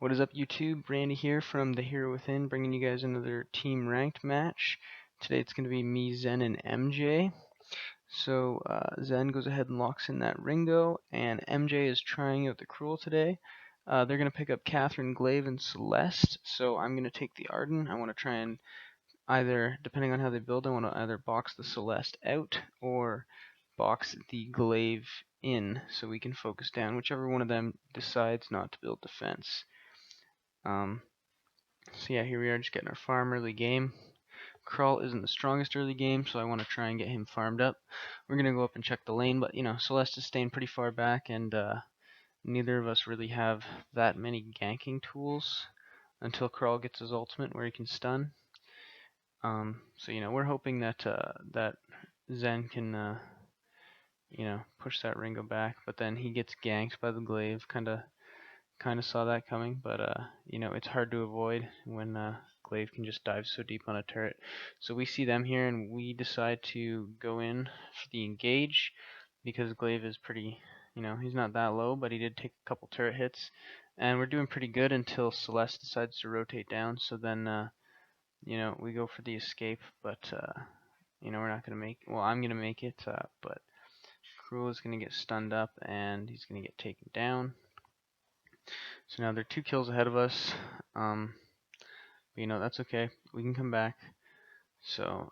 What is up, YouTube? Randy here from the HWin, bringing you guys another team ranked match. Today it's going to be me, Zen, and MJ. So Zen goes ahead and locks in that Ringo, and MJ is trying out the Krul today. They're going to pick up Catherine, Glaive, and Celeste. So I'm going to take the Ardan. I want to try and either, depending on how they build, I want to either box the Celeste out or box the Glaive in so we can focus down, whichever one of them decides not to build defense. So yeah, here we are just getting our farm early game. Krul isn't the strongest early game, so I want to try and get him farmed up. We're going to go up and check the lane, but Celeste is staying pretty far back, and neither of us really have that many ganking tools until Krul gets his ultimate where he can stun. So we're hoping that that Zen can push that Ringo back, but then he gets ganked by the Glaive. Kind of saw that coming, but it's hard to avoid when Glaive can just dive so deep on a turret. So we see them here, and we decide to go in for the engage because Glaive is pretty, he's not that low, but he did take a couple turret hits, and we're doing pretty good until Celeste decides to rotate down. So then, we go for the escape, but we're not gonna make. Well, I'm gonna make it, but Krul is gonna get stunned up, and he's gonna get taken down. So now they're 2 kills ahead of us, but that's okay. We can come back. So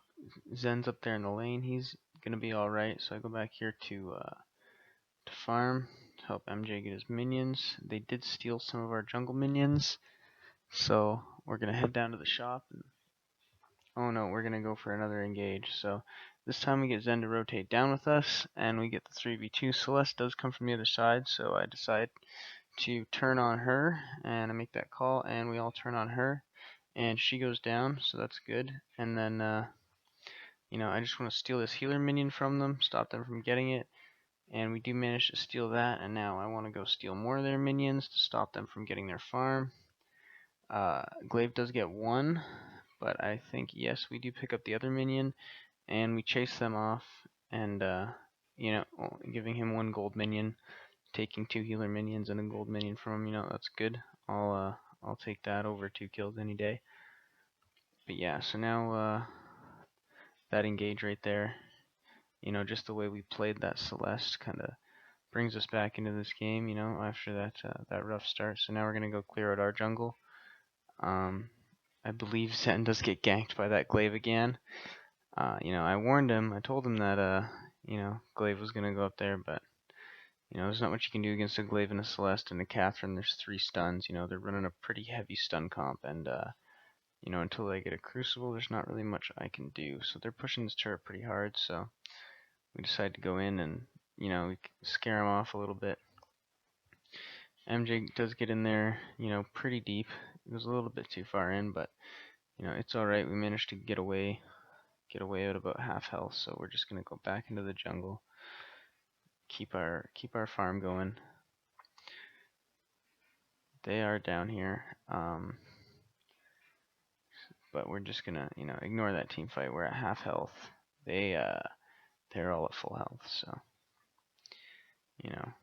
Zen's up there in the lane. He's gonna be all right. So I go back here to farm to help MJ get his minions. They did steal some of our jungle minions, so we're gonna head down to the shop. Oh no, we're gonna go for another engage. So this time we get Zen to rotate down with us, and we get the 3v2. Celeste does come from the other side, so I decide to turn on her, and I make that call, and we all turn on her, and she goes down, so that's good. And then I just want to steal this healer minion from them, stop them from getting it, and we do manage to steal that. And now I want to go steal more of their minions to stop them from getting their farm. Glaive does get 1, but I think yes, we do pick up the other minion, and we chase them off, and giving him 1 gold minion, taking 2 healer minions and a gold minion from him, that's good. I'll take that over 2 kills any day. But yeah, so now that engage right there, just the way we played that Celeste kind of brings us back into this game, after that rough start. So now we're gonna go clear out our jungle. I believe Zen does get ganked by that Glaive again. I warned him. I told him that Glaive was gonna go up there, but there's not much you can do against a Glaive and a Celeste and a Catherine. There's 3 stuns. They're running a pretty heavy stun comp, and until they get a Crucible, there's not really much I can do. So they're pushing this turret pretty hard. So we decide to go in and we scare them off a little bit. MJ does get in there, pretty deep. It was a little bit too far in, but it's all right. We managed to get away at about half health. So we're just gonna go back into the jungle. Keep our farm going. They are down here, but we're just gonna ignore that team fight. We're at half health. They're all at full health, so and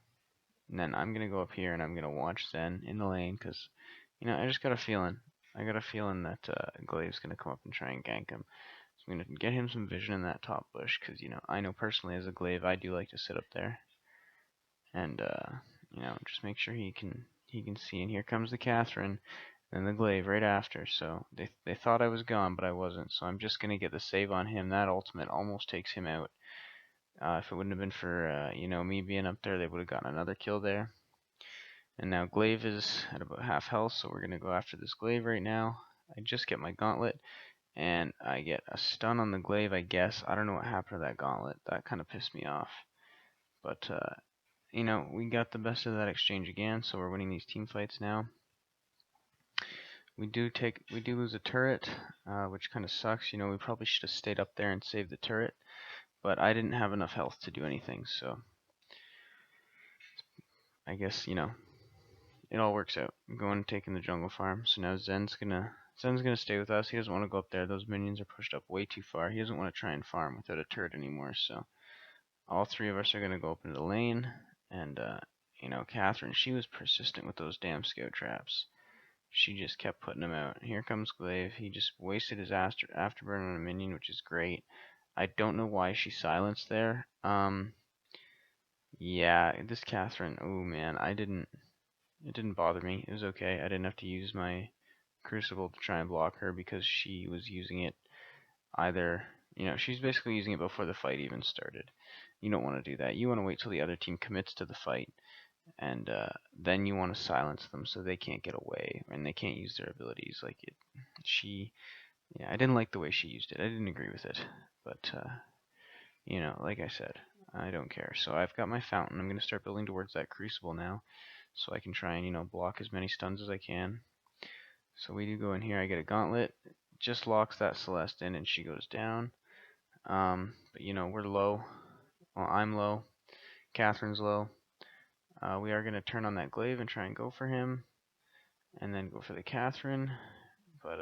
then I'm gonna go up here and I'm gonna watch Zen in the lane, because I just got a feeling. I got a feeling that Glaive's gonna come up and try and gank him. So I'm gonna get him some vision in that top bush, because I know personally as a Glaive I do like to sit up there and just make sure he can see. And here comes the Catherine and the Glaive right after. So they thought I was gone, but I wasn't. So I'm just gonna get the save on him. That ultimate almost takes him out. If it wouldn't have been for me being up there, they would have gotten another kill there. And now Glaive is at about half health, so we're gonna go after this Glaive right now. I just get my gauntlet, and I get a stun on the Glaive, I guess. I don't know what happened to that gauntlet. That kind of pissed me off. But we got the best of that exchange again, so we're winning these team fights now. We do lose a turret, which kind of sucks. We probably should have stayed up there and saved the turret, but I didn't have enough health to do anything, so I guess it all works out. I'm going and taking the jungle farm. So now Zen's gonna stay with us. He doesn't want to go up there. Those minions are pushed up way too far. He doesn't want to try and farm without a turret anymore. So all 3 of us are gonna go up into the lane. And Catherine, she was persistent with those damn scout traps. She just kept putting him out. Here comes Glaive. He just wasted his afterburn on a minion, which is great. I don't know why she silenced there. Yeah, this Catherine. Oh man, it didn't bother me. It was okay. I didn't have to use my Crucible to try and block her because she was using it either, she's basically using it before the fight even started. You don't want to do that. You want to wait till the other team commits to the fight, and then you want to silence them so they can't get away and they can't use their abilities. Yeah, I didn't like the way she used it. I didn't agree with it, but like I said, I don't care. So I've got my fountain. I'm going to start building towards that Crucible now, so I can try and block as many stuns as I can. So we do go in here. I get a gauntlet. Just locks that Celeste in, and she goes down. But we're low. Well, I'm low. Catherine's low. We are going to turn on that Glaive and try and go for him, and then go for the Catherine. But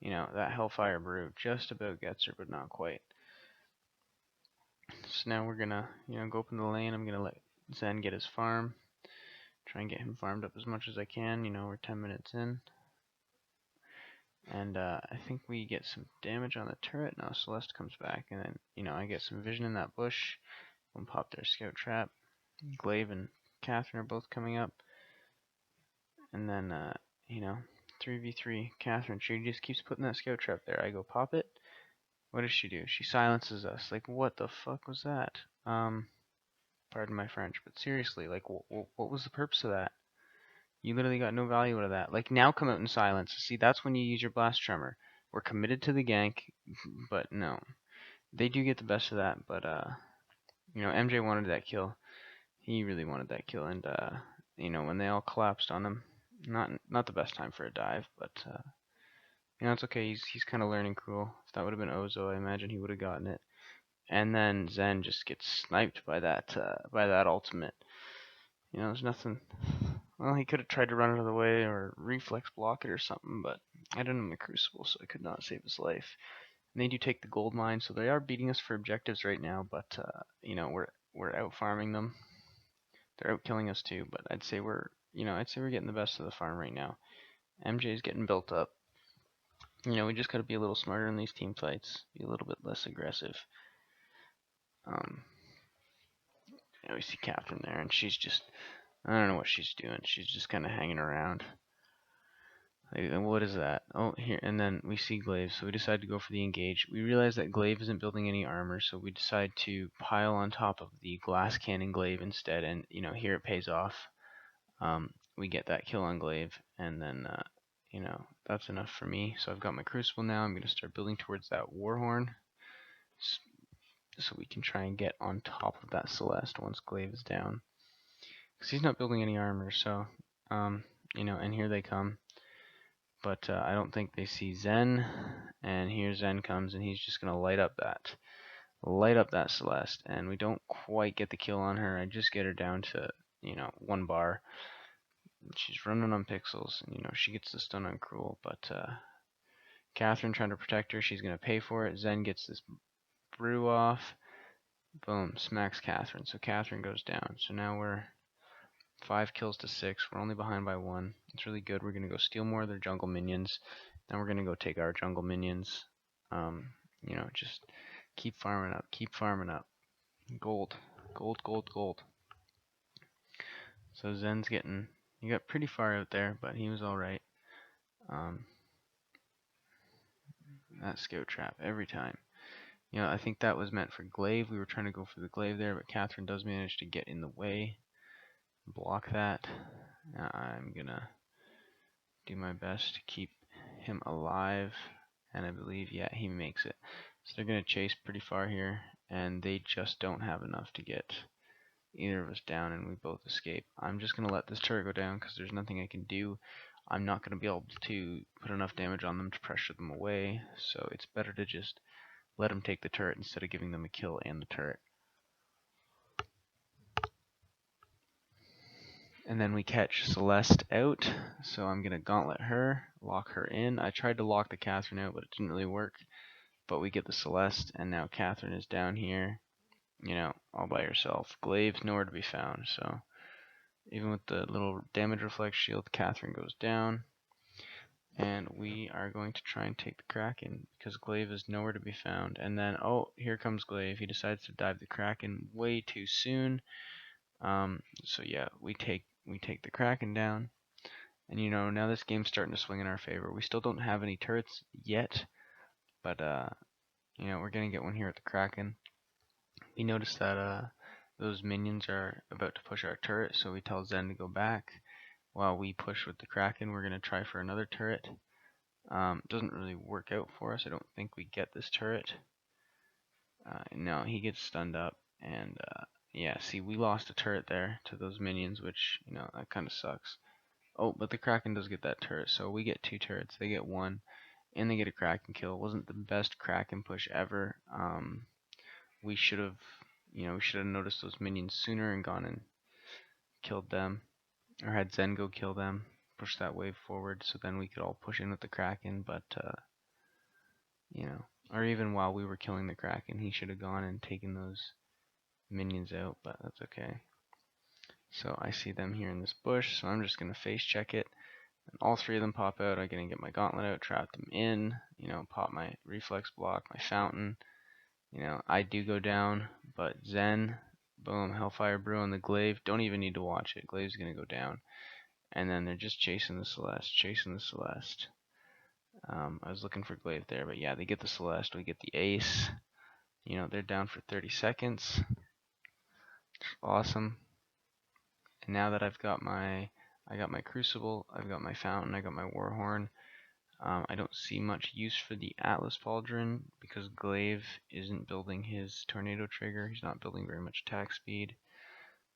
that Hellfire Brew just about gets her, but not quite. So now we're gonna go up in the lane. I'm gonna let Zen get his farm. Try and get him farmed up as much as I can. We're 10 minutes in. And I think we get some damage on the turret. Now Celeste comes back, and then, I get some vision in that bush. We'll pop their scout trap. Glaive and Catherine are both coming up. And then, 3v3. Catherine, she just keeps putting that scout trap there. I go pop it. What does she do? She silences us. Like, what the fuck was that? Pardon my French, but seriously, like, what was the purpose of that? You literally got no value out of that. Like, now come out in silence. See, that's when you use your Blast Tremor. We're committed to the gank, but no. They do get the best of that, but, MJ wanted that kill. He really wanted that kill, and, when they all collapsed on him, not the best time for a dive, but, it's okay. He's kind of learning Krul. If that would have been Ozo, I imagine he would have gotten it. And then Zen just gets sniped by that ultimate. There's nothing. Well, he could have tried to run out of the way or reflex block it or something, but I didn't have my Crucible, so I could not save his life. And they do take the gold mine, so they are beating us for objectives right now, but we're out farming them. They're out killing us too, but I'd say we're getting the best of the farm right now. MJ's getting built up. We just got to be a little smarter in these team fights, be a little bit less aggressive. We see Catherine there, and she's just, I don't know what she's doing. She's just kind of hanging around. Like, what is that? Oh, here, and then we see Glaive, so we decide to go for the engage. We realize that Glaive isn't building any armor, so we decide to pile on top of the glass cannon Glaive instead, and, here it pays off. We get that kill on Glaive, and then, that's enough for me. So I've got my Crucible now. I'm going to start building towards that Warhorn, so we can try and get on top of that Celeste once Glaive is down. Because he's not building any armor, so, and here they come. But I don't think they see Zen, and here Zen comes, and he's just going to light up that Celeste, and we don't quite get the kill on her. I just get her down to, 1 bar. She's running on pixels, and, she gets the stun on Krul, but Catherine trying to protect her, she's going to pay for it. Zen gets this brew off. Boom, smacks Catherine, so Catherine goes down. So now we're 5 kills to 6. We're only behind by 1. It's really good. We're going to go steal more of their jungle minions. Then we're going to go take our jungle minions. Just keep farming up. Keep farming up. Gold. Gold, gold, gold. So Zen's getting... He got pretty far out there, but he was alright. That scout trap every time. I think that was meant for Glaive. We were trying to go for the Glaive there, but Catherine does manage to get in the way. Block that. Now I'm gonna do my best to keep him alive, and I believe, yeah, he makes it. So they're gonna chase pretty far here, and they just don't have enough to get either of us down, and we both escape. I'm just gonna let this turret go down because there's nothing I can do. I'm not gonna be able to put enough damage on them to pressure them away, so it's better to just let them take the turret instead of giving them a kill and the turret. And then we catch Celeste out, so I'm going to gauntlet her, lock her in. I tried to lock the Catherine out, but it didn't really work. But we get the Celeste, and now Catherine is down here, all by herself. Glaive's nowhere to be found, so Even with the little damage reflect shield, Catherine goes down. And we are going to try and take the Kraken because Glaive is nowhere to be found. And then, oh, here comes Glaive. He decides to dive the Kraken way too soon. So yeah, we take the Kraken down. And now this game's starting to swing in our favor. We still don't have any turrets yet, but we're gonna get one here at the Kraken. We notice that those minions are about to push our turret, so we tell Zen to go back while we push with the Kraken. We're gonna try for another turret. Doesn't really work out for us. I don't think we get this turret. No, he gets stunned up, and yeah, see, we lost a turret there to those minions, which, that kind of sucks. Oh, but the Kraken does get that turret, so we get 2 turrets. They get 1, and they get a Kraken kill. It wasn't the best Kraken push ever. We should have, noticed those minions sooner and gone and killed them, or had Zen go kill them, push that wave forward, so then we could all push in with the Kraken, but or even while we were killing the Kraken, he should have gone and taken those minions out, but that's okay. So I see them here in this bush, so I'm just going to face check it. And all 3 of them pop out. I'm going to get my gauntlet out, trap them in, pop my reflex block, my fountain. I do go down, but Zen, boom, Hellfire Brew on the Glaive. Don't even need to watch it. Glaive's going to go down. And then they're just chasing the Celeste. I was looking for Glaive there, but yeah, they get the Celeste. We get the Ace. They're down for 30 seconds. Awesome. And now that I got my Crucible, I've got my Fountain, I got my Warhorn. I don't see much use for the Atlas Pauldron because Glaive isn't building his Tornado Trigger. He's not building very much attack speed.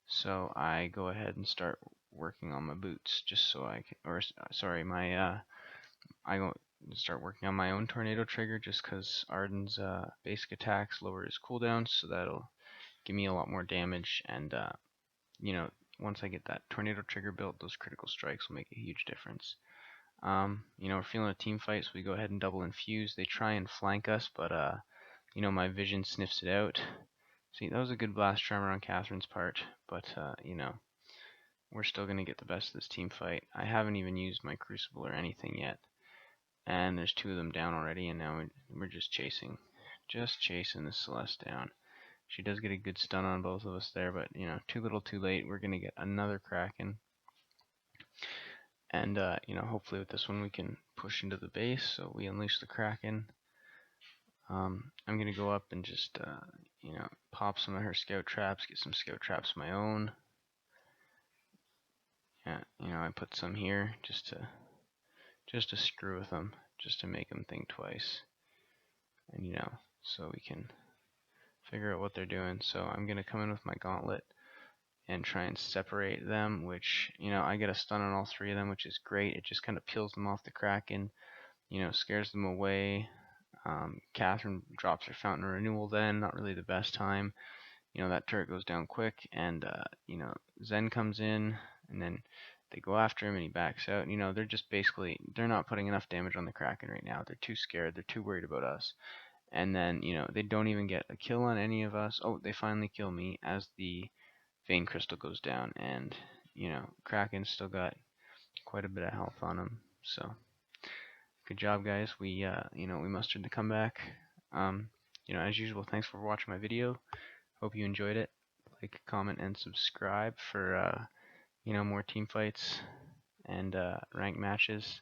So I go ahead and start working on my boots just so I can, or sorry, I go start working on my own Tornado Trigger just because Ardan's basic attacks lower his cooldown, so that'll give me a lot more damage. And once I get that Tornado Trigger built, those critical strikes will make a huge difference. We're feeling a team fight, so we go ahead and double infuse. They try and flank us, but my vision sniffs it out. See, that was a good blast tremor on Catherine's part, but we're still gonna get the best of this team fight. I haven't even used my Crucible or anything yet, and there's 2 of them down already, and now we're just chasing the Celeste down. She does get a good stun on both of us there, but too little, too late. We're gonna get another Kraken. And, hopefully with this one we can push into the base, so we unleash the Kraken. I'm going to go up and just, pop some of her scout traps, get some scout traps of my own. Yeah, I put some here just to screw with them, just to make them think twice. And, so we can figure out what they're doing. So I'm going to come in with my gauntlet and try and separate them, which, I get a stun on all 3 of them, which is great. It just kind of peels them off the Kraken, scares them away. Catherine drops her Fountain of Renewal then, not really the best time. That turret goes down quick, and, Zen comes in, and then they go after him, and he backs out. They're just basically, they're not putting enough damage on the Kraken right now. They're too scared. They're too worried about us. And then, they don't even get a kill on any of us. Oh, they finally kill me as the Vein Crystal goes down, and Kraken's still got quite a bit of health on him. So good job, guys. We we mustered the comeback. As usual, thanks for watching my video. Hope you enjoyed it. Like, comment, and subscribe for more team fights and ranked matches.